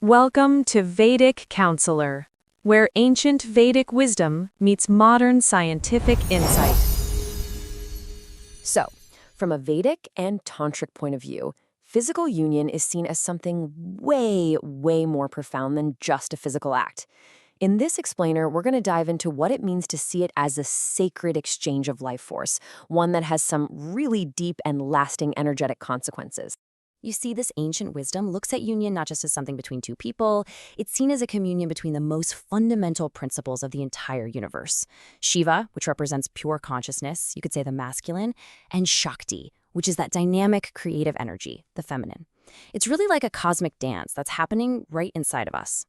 Welcome to Vedic Counsellor, where ancient Vedic wisdom meets modern scientific insight. So, from a Vedic and Tantric point of view, physical union is seen as something way, way more profound than just a physical act. In this explainer, we're going to dive into what it means to see it as a sacred exchange of life force, one that has some really deep and lasting energetic consequences. You see, this ancient wisdom looks at union not just as something between two people, it's seen as a communion between the most fundamental principles of the entire universe. Shiva, which represents pure consciousness, you could say the masculine, and Shakti, which is that dynamic, creative energy, the feminine. It's really like a cosmic dance that's happening right inside of us.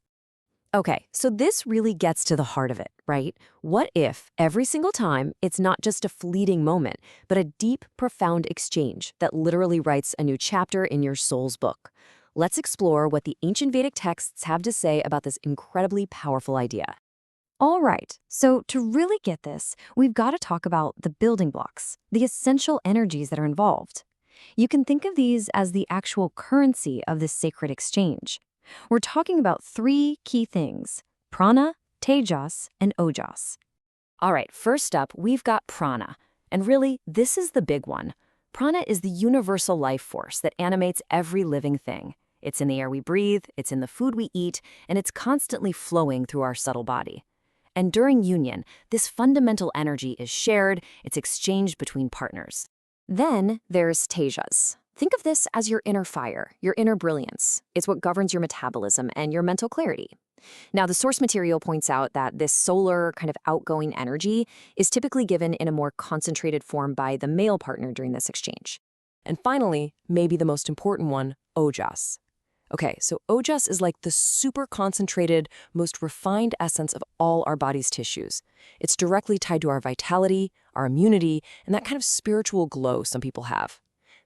Okay, so this really gets to the heart of it, right? What if every single time it's not just a fleeting moment, but a deep, profound exchange that literally writes a new chapter in your soul's book? Let's explore what the ancient Vedic texts have to say about this incredibly powerful idea. All right, so to really get this, we've got to talk about the building blocks, the essential energies that are involved. You can think of these as the actual currency of this sacred exchange. We're talking about three key things: prana, tejas, and ojas. All right, first up, we've got prana. And really, this is the big one. Prana is the universal life force that animates every living thing. It's in the air we breathe, it's in the food we eat, and it's constantly flowing through our subtle body. And during union, this fundamental energy is shared, it's exchanged between partners. Then there's tejas. Think of this as your inner fire, your inner brilliance. It's what governs your metabolism and your mental clarity. Now, the source material points out that this solar, kind of outgoing energy is typically given in a more concentrated form by the male partner during this exchange. And finally, maybe the most important one, ojas. Okay, so ojas is like the super concentrated, most refined essence of all our body's tissues. It's directly tied to our vitality, our immunity, and that kind of spiritual glow some people have.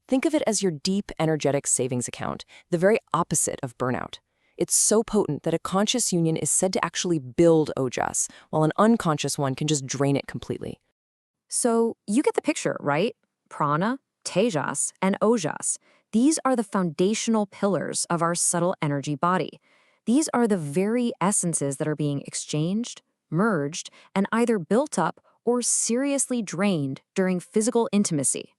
Think of it as your deep, energetic savings account, the very opposite of burnout. It's so potent that a conscious union is said to actually build ojas, while an unconscious one can just drain it completely. So you get the picture, right? Prana, tejas, and ojas. These are the foundational pillars of our subtle energy body. These are the very essences that are being exchanged, merged, and either built up or seriously drained during physical intimacy.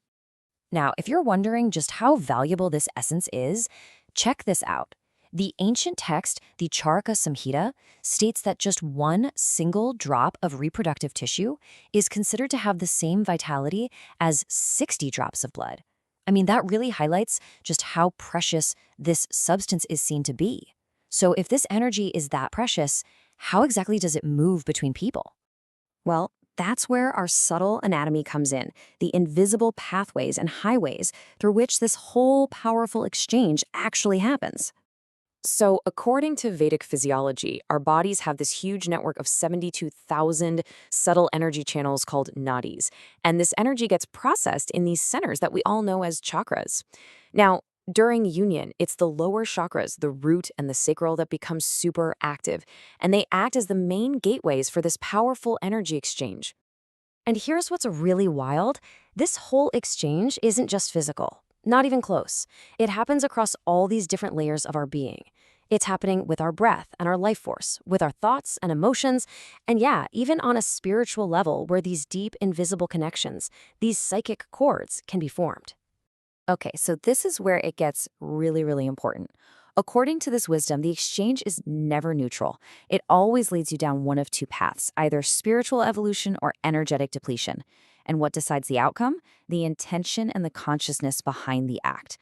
Now, if you're wondering just how valuable this essence is, check this out. The ancient text, the Charaka Samhita, states that just one single drop of reproductive tissue is considered to have the same vitality as 60 drops of blood. I mean, that really highlights just how precious this substance is seen to be. So if this energy is that precious, how exactly does it move between people? Well, that's where our subtle anatomy comes in, the invisible pathways and highways through which this whole powerful exchange actually happens. So, according to Vedic physiology, our bodies have this huge network of 72,000 subtle energy channels called nadis, and this energy gets processed in these centers that we all know as chakras. Now, during union, it's the lower chakras, the root and the sacral, that become super active, and they act as the main gateways for this powerful energy exchange. And here's what's really wild. This whole exchange isn't just physical, not even close. It happens across all these different layers of our being. It's happening with our breath and our life force, with our thoughts and emotions, and yeah, even on a spiritual level where these deep, invisible connections, these psychic cords, can be formed. Okay, so this is where it gets really, really important. According to this wisdom, the exchange is never neutral. It always leads you down one of two paths, either spiritual evolution or energetic depletion. And what decides the outcome? The intention and the consciousness behind the act.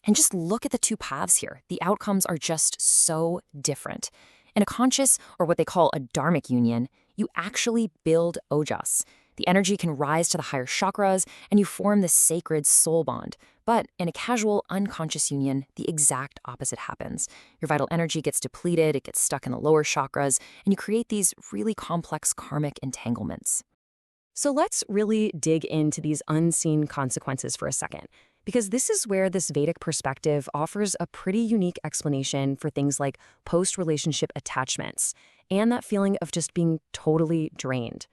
And just look at the two paths here. The outcomes are just so different. In a conscious, or what they call a dharmic union, you actually build ojas. The energy can rise to the higher chakras, and you form this sacred soul bond. But in a casual, unconscious union, the exact opposite happens. Your vital energy gets depleted, it gets stuck in the lower chakras, and you create these really complex karmic entanglements. So let's really dig into these unseen consequences for a second, because this is where this Vedic perspective offers a pretty unique explanation for things like post-relationship attachments and that feeling of just being totally drained.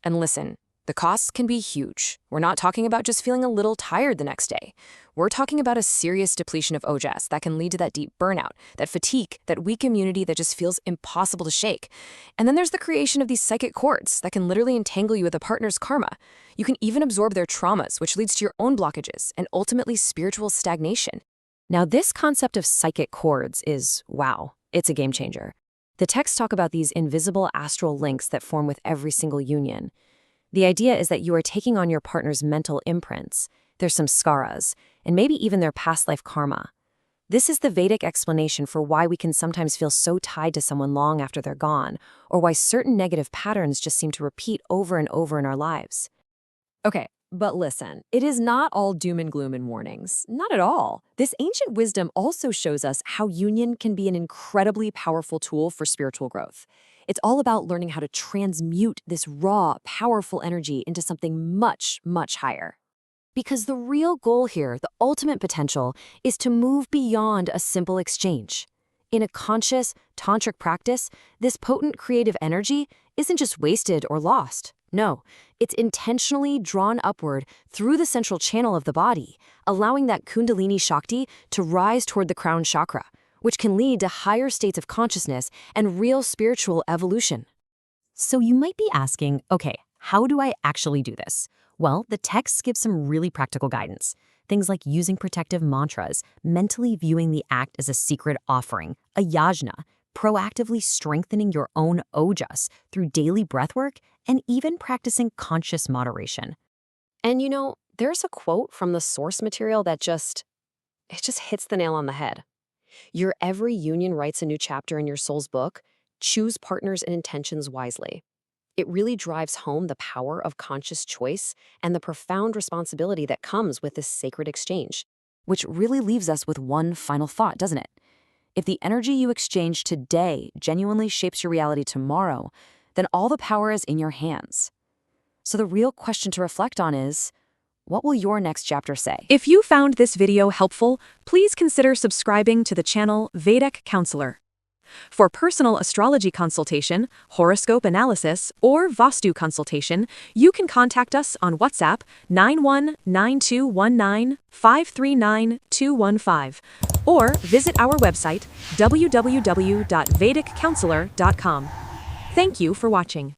And listen, The costs can be huge. We're not talking about just feeling a little tired the next day. We're talking about a serious depletion of ojas that can lead to that deep burnout, that fatigue, that weak immunity that just feels impossible to shake. And then there's the creation of these psychic cords that can literally entangle you with a partner's karma. You can even absorb their traumas, which leads to your own blockages and ultimately spiritual stagnation. Now, this concept of psychic cords is, wow, it's a game changer. The texts talk about these invisible astral links that form with every single union. The idea is that you are taking on your partner's mental imprints, their samskaras, and maybe even their past life karma. This is the Vedic explanation for why we can sometimes feel so tied to someone long after they're gone, or why certain negative patterns just seem to repeat over and over in our lives. Okay, but listen, it is not all doom and gloom and warnings. Not at all. This ancient wisdom also shows us how union can be an incredibly powerful tool for spiritual growth. It's all about learning how to transmute this raw, powerful energy into something much, much higher. Because the real goal here, the ultimate potential, is to move beyond a simple exchange. In a conscious, tantric practice, this potent creative energy isn't just wasted or lost. No, it's intentionally drawn upward through the central channel of the body, allowing that Kundalini Shakti to rise toward the crown chakra, which can lead to higher states of consciousness and real spiritual evolution. So you might be asking, okay, how do I actually do this? Well, the texts give some really practical guidance. Things like using protective mantras, mentally viewing the act as a secret offering, a yajna, proactively strengthening your own ojas through daily breathwork, and even practicing conscious moderation. And there's a quote from the source material that just hits the nail on the head. Your every union writes a new chapter in your soul's book. Choose partners and intentions wisely. It really drives home the power of conscious choice and the profound responsibility that comes with this sacred exchange. Which really leaves us with one final thought, doesn't it? If the energy you exchange today genuinely shapes your reality tomorrow, then all the power is in your hands. So the real question to reflect on is, what will your next chapter say? If you found this video helpful, please consider subscribing to the channel Vedic Counsellor. For personal astrology consultation, horoscope analysis, or Vastu consultation, you can contact us on WhatsApp 919219539215 or visit our website www.vediccounselor.com. Thank you for watching.